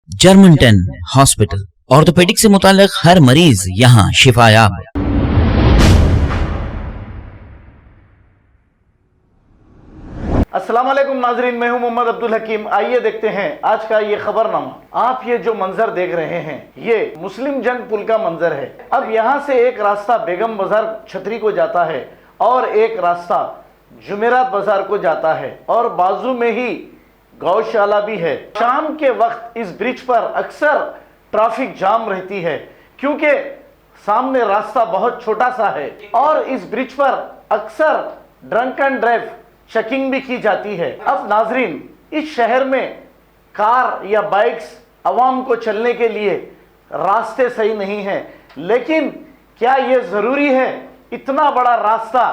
German 10 hospital, orthopaedic से मुताल्लिक हर मरीज यहाँ शिफायाब। अस्सलाम वालेकुम नाजरीन, मैं हूं मोहम्मद अब्दुल हकीम। आइए देखते हैं आज का ये खबरनामा। आप ये जो मंजर देख रहे हैं ये मुस्लिम जंग पुल का मंजर है। अब यहाँ से एक रास्ता बेगम बाजार छतरी को जाता है और एक रास्ता जुमेरात बाजार को जाता है और बाजू में ही गौशाला भी है। शाम के वक्त इस ब्रिज पर अक्सर ट्रैफिक जाम रहती है क्योंकि सामने रास्ता बहुत छोटा सा है और इस ब्रिज पर अक्सर ड्रंक एंड ड्राइव चेकिंग भी की जाती है। अब नाजरीन, इस शहर में कार या बाइक्स आवाम को चलने के लिए रास्ते सही नहीं है, लेकिन क्या यह जरूरी है इतना बड़ा रास्ता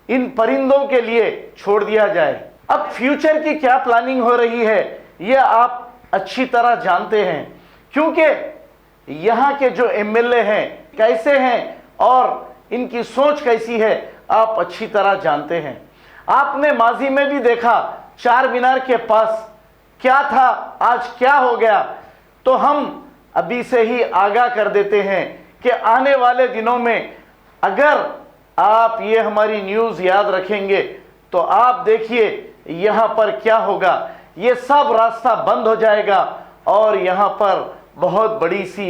इन परिंदों के लिए छोड़ दिया जाए? अब फ्यूचर की क्या प्लानिंग हो रही है यह आप अच्छी तरह जानते हैं क्योंकि यहाँ के जो एमएलए हैं कैसे हैं और इनकी सोच कैसी है आप अच्छी तरह जानते हैं। आपने माजी में भी देखा चार मीनार के पास क्या था, आज क्या हो गया। तो हम अभी से ही आगाह कर देते हैं कि आने वाले दिनों में अगर आप ये हमारी न्यूज़ याद रखेंगे तो आप देखिए यहाँ पर क्या होगा। ये सब रास्ता बंद हो जाएगा और यहाँ पर बहुत बड़ी सी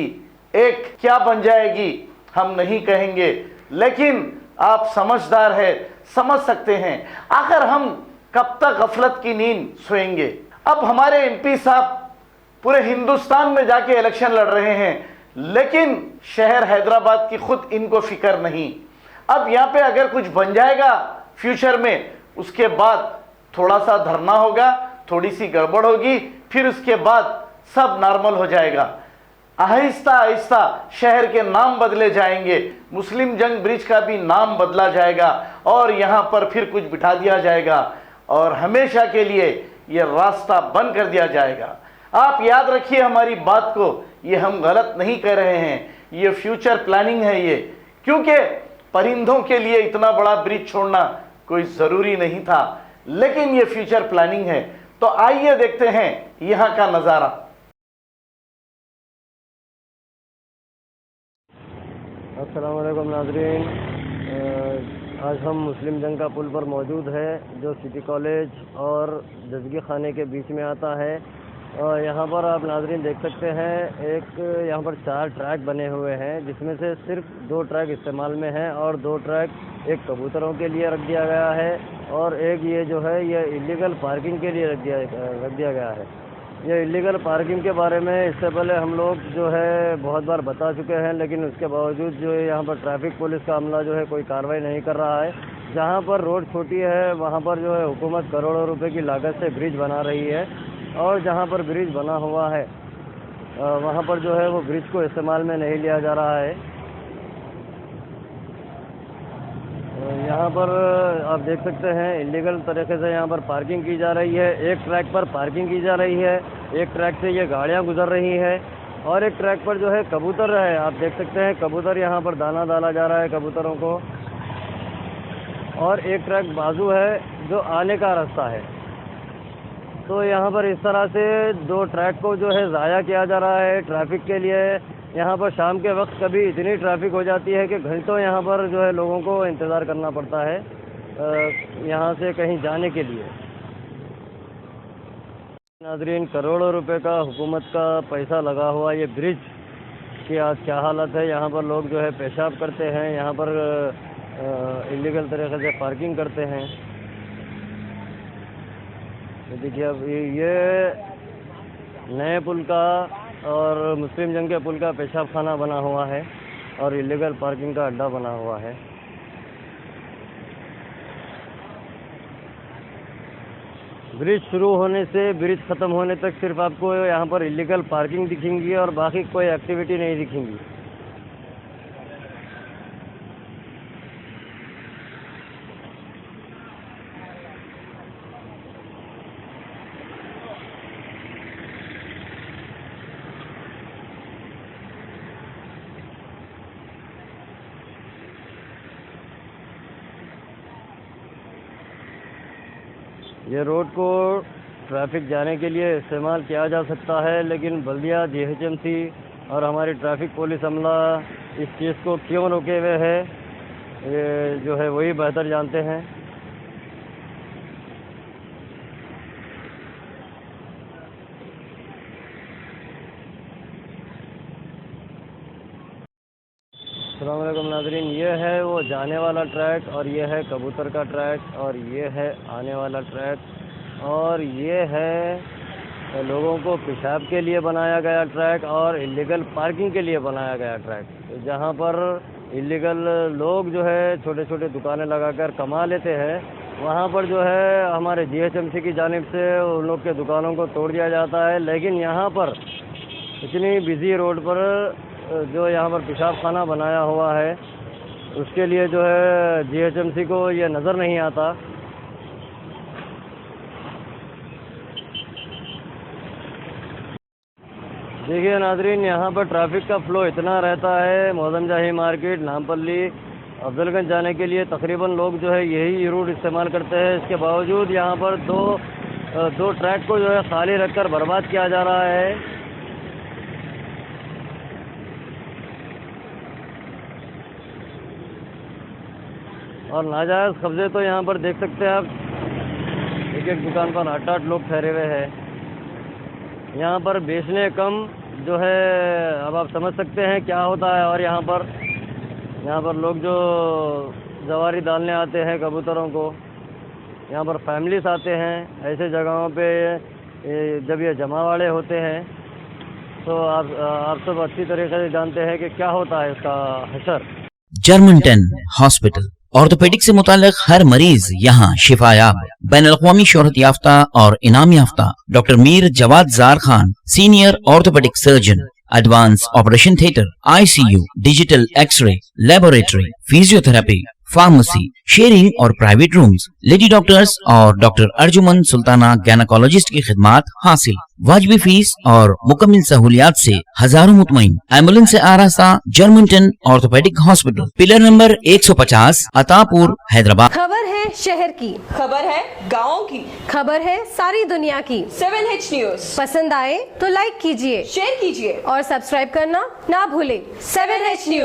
एक क्या बन जाएगी हम नहीं कहेंगे, लेकिन आप समझदार है, समझ सकते हैं। आखिर हम कब तक गफलत की नींद सोएंगे? अब हमारे एमपी साहब पूरे हिंदुस्तान में जाके इलेक्शन लड़ रहे हैं, लेकिन शहर हैदराबाद की खुद इनको फिक्र नहीं। अब यहाँ पे अगर कुछ बन जाएगा फ्यूचर में, उसके बाद थोड़ा सा धरना होगा, थोड़ी सी गड़बड़ होगी, फिर उसके बाद सब नॉर्मल हो जाएगा। आहिस्ता आहिस्ता शहर के नाम बदले जाएंगे, मुस्लिम जंग ब्रिज का भी नाम बदला जाएगा और यहाँ पर फिर कुछ बिठा दिया जाएगा और हमेशा के लिए ये रास्ता बंद कर दिया जाएगा। आप याद रखिए हमारी बात को, ये हम गलत नहीं कह रहे हैं, ये फ्यूचर प्लानिंग है ये, क्योंकि परिंदों के लिए इतना बड़ा ब्रिज छोड़ना कोई ज़रूरी नहीं था, लेकिन ये फ्यूचर प्लानिंग है। तो आइए देखते हैं यहाँ का नज़ारा। अस्सलाम वालेकुम नाज़रीन, आज हम मुस्लिम जंग का पुल पर मौजूद है जो सिटी कॉलेज और जजगी खाने के बीच में आता है। और यहाँ पर आप नाज़रीन देख सकते हैं एक यहाँ पर 4 ट्रैक बने हुए हैं जिसमें से सिर्फ 2 ट्रैक इस्तेमाल में हैं और 2 ट्रैक एक कबूतरों के लिए रख दिया गया है और एक ये जो है ये इलीगल पार्किंग के लिए रख दिया गया है। ये इलीगल पार्किंग के बारे में इससे पहले हम लोग जो है बहुत बार बता चुके हैं, लेकिन उसके बावजूद जो है यहाँ पर ट्रैफिक पुलिस का अमला जो है कोई कार्रवाई नहीं कर रहा है। जहाँ पर रोड छोटी है वहाँ पर जो है हुकूमत करोड़ों रुपए की लागत से ब्रिज बना रही है और जहाँ पर ब्रिज बना हुआ है वहाँ पर जो है वो ब्रिज को इस्तेमाल में नहीं लिया जा रहा है। यहाँ पर आप देख सकते हैं इलीगल तरीके से यहाँ पर पार्किंग की जा रही है। एक ट्रैक पर पार्किंग की जा रही है, एक ट्रैक से ये गाड़ियाँ गुजर रही है और एक ट्रैक पर जो है कबूतर है। आप देख सकते हैं कबूतर यहाँ पर दाना डाला जा रहा है कबूतरों को। और एक ट्रैक बाजू है जो आने का रास्ता है। तो यहाँ पर इस तरह से 2 ट्रैक को जो है ज़ाया किया जा रहा है ट्रैफिक के लिए। यहाँ पर शाम के वक्त कभी इतनी ट्रैफिक हो जाती है कि घंटों यहाँ पर जो है लोगों को इंतज़ार करना पड़ता है यहाँ से कहीं जाने के लिए। नाज़रीन, करोड़ों रुपए का हुकूमत का पैसा लगा हुआ ये ब्रिज की आज क्या हालत है। यहाँ पर लोग जो है पेशाब करते हैं, यहाँ पर इलीगल तरीके से पार्किंग करते हैं। देखिए अब ये नए पुल का और मुस्लिम जंग के पुल का पेशाब खाना बना हुआ है और इलीगल पार्किंग का अड्डा बना हुआ है। ब्रिज शुरू होने से ब्रिज ख़त्म होने तक सिर्फ आपको यहाँ पर इलीगल पार्किंग दिखेंगी और बाकी कोई एक्टिविटी नहीं दिखेंगी। ये रोड को ट्रैफिक जाने के लिए इस्तेमाल किया जा सकता है, लेकिन बल्दिया जीएचएमसी और हमारी ट्रैफिक पुलिस अमला इस चीज़ को क्यों रोके हुए है, ये जो है वही बेहतर जानते हैं। अस्सलाम वालेकुम नाज़रीन, ये है वो जाने वाला ट्रैक और ये है कबूतर का ट्रैक और ये है आने वाला ट्रैक और ये है लोगों को पेशाब के लिए बनाया गया ट्रैक और इलीगल पार्किंग के लिए बनाया गया ट्रैक, जहाँ पर इलीगल लोग जो है छोटे छोटे दुकानें लगाकर कमा लेते हैं, वहाँ पर जो है हमारे जीएचएमसी की जानिब से उन लोग के दुकानों को तोड़ दिया जाता है। लेकिन यहाँ पर इतनी बिजी रोड पर जो यहाँ पर पेशाब खाना बनाया हुआ है, उसके लिए जो है जीएचएमसी को ये नज़र नहीं आता। देखिए नाजरीन, यहाँ पर ट्रैफिक का फ़्लो इतना रहता है, मौजम जाही मार्केट, नामपल्ली, अफजलगंज जाने के लिए तकरीबन लोग जो है यही रूट इस्तेमाल करते हैं। इसके बावजूद यहाँ पर दो ट्रैक को जो है खाली रखकर बर्बाद किया जा रहा है। और नाजायज़ कब्जे तो यहाँ पर देख सकते हैं आप, एक एक दुकान पर 8-8 लोग ठहरे हुए हैं। यहाँ पर बेचने कम जो है, अब आप समझ सकते हैं क्या होता है। और यहाँ पर लोग जो जवारी डालने आते हैं कबूतरों को, यहाँ पर फैमिलीज आते हैं। ऐसे जगहों पे जब ये जमावाड़े होते हैं तो आप सब अच्छी तरीके से जानते हैं कि क्या होता है इसका हशर। जर्मनटन हॉस्पिटल, ऑर्थोपेडिक से मुताल्लिक हर मरीज यहाँ शिफायाब। बैनुल-अक़वामी शोहरत याफ्ता और इनाम याफ्ता doctor Mir Jawad Zar Khan, senior orthopedic surgeon, advance operation theatre, ICU, digital x ray, laboratory, physiotherapy, pharmacy, sharing और प्राइवेट रूम्स, लेडी डॉक्टर्स और डॉक्टर अर्जुमन सुल्ताना गैनकोलॉजिस्ट की खिदमात हासिल। वाजिबी फीस और मुकम्मल सहूलियात से हजारों मुतमईन। एम्बुलेंस से आरास्ता Germanton orthopedic hospital, pillar number 150, Attapur, Hyderabad. खबर है शहर की, खबर है गाँव की, खबर है सारी दुनिया की। 7H न्यूज पसंद आए तो लाइक कीजिए, शेयर कीजिए और सब्सक्राइब करना ना भूले। 7H news.